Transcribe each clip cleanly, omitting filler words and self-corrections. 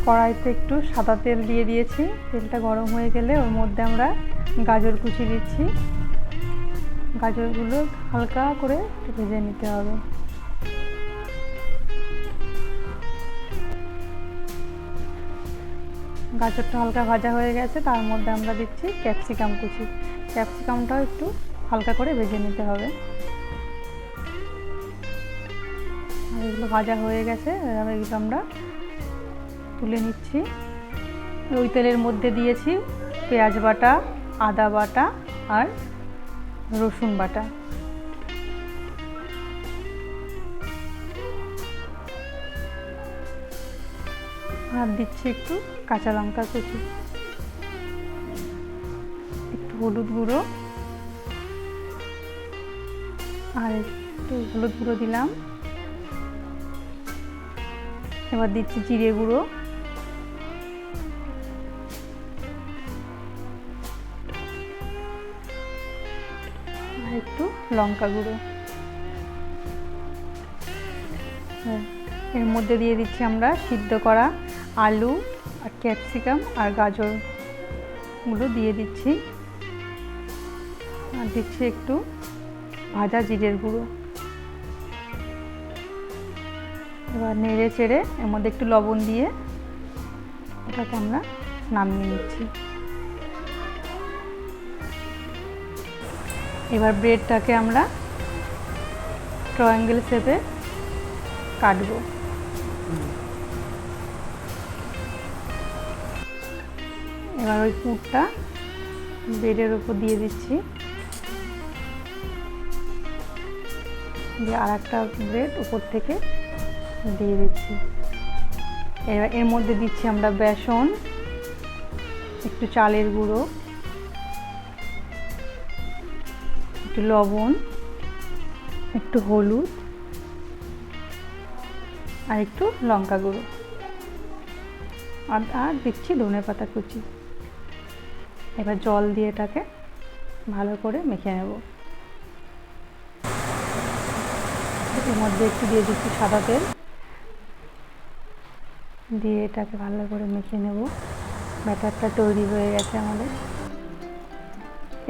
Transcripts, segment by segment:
কড়াইতে একটু সাদা তেল দিয়ে দিয়েছি। তেলটা গরম হয়ে গেলে ওর মধ্যে আমরা গাজর কুচি দিচ্ছি। গাজরগুলো হালকা করে ভেজে নিতে হবে। গাজরটা হালকা ভাজা হয়ে গেছে, তার মধ্যে আমরা দিচ্ছি ক্যাপসিকাম কুচি। ক্যাপসিকামটাও একটু হালকা করে ভেজে নিতে হবে। আর এগুলো ভাজা হয়ে গেছে, এগুলো আমরা তুলে নিচ্ছি। ওই তেলের মধ্যে দিয়েছি পেঁয়াজ বাটা, আদা বাটা আর রসুন বাটা। আর দিচ্ছি একটু কাঁচা লঙ্কা কুচি, একটু হলুদ গুঁড়ো, আর একটু হলুদ গুঁড়ো দিলাম। এবার দিচ্ছি জিরে গুঁড়ো, আর একটু লঙ্কা গুঁড়ো। এর মধ্যে দিয়ে দিচ্ছি আমরা সিদ্ধ করা আলু আর ক্যাপসিকাম আর গাজরগুলো দিয়ে দিচ্ছি। আর দিচ্ছি একটু ভাজা জিরের গুঁড়ো। এবার নেড়ে চেড়ে এর মধ্যে একটু লবণ দিয়ে এটাকে আমরা নামিয়ে নিচ্ছি। এবার ব্রেডটাকে আমরা ট্রায়াঙ্গেল শেপে কাটবো। এবার ওই পুরটা ব্রেডের উপর দিয়ে দিচ্ছি, দিয়ে আর একটা ব্রেড উপর থেকে দিয়ে দিচ্ছি। এবার এর মধ্যে দিচ্ছি আমরা বেসন, একটু চালের গুঁড়ো, একটু লবণ, একটু হলুদ আর একটু লঙ্কা গুঁড়ো, আর দিচ্ছি ধনেপাতা কুচি। এবার জল দিয়ে এটাকে ভালো করে মেখে নেব। এর মধ্যে একটু দিয়ে দিচ্ছি সাদা তেল, দিয়ে এটাকে ভালো করে মেখে নেব। ব্যাটারটা তৈরি হয়ে গেছে আমাদের।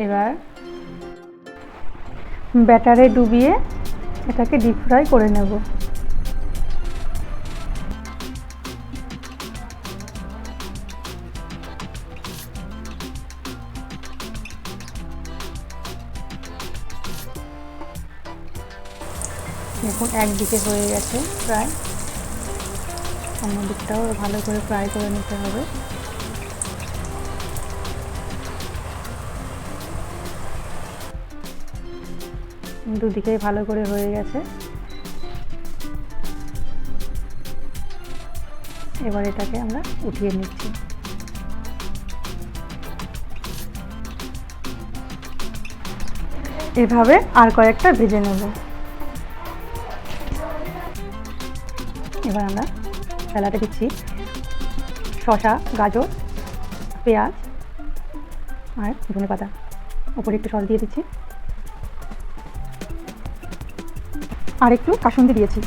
এবার ব্যাটারে ডুবিয়ে এটাকে ডিপ ফ্রাই করে নেব। দেখুন একদিকে হয়ে গেছে প্রায়, অন্য দিকটাও ভালো করে ফ্রাই করে নিতে হবে। দুদিকেই ভালো করে হয়ে গেছে। এবার এটাকে আমরা উঠিয়ে নিচ্ছি। এভাবে আর কয়েকটা ভেজে নেব। এবার আমরা স্যালাডে দিচ্ছি শসা, গাজর, পেঁয়াজ আর ধনেপাতা। উপরে একটু সস দিয়ে দিচ্ছি আর একটু কাসুন্দি দিয়েছি।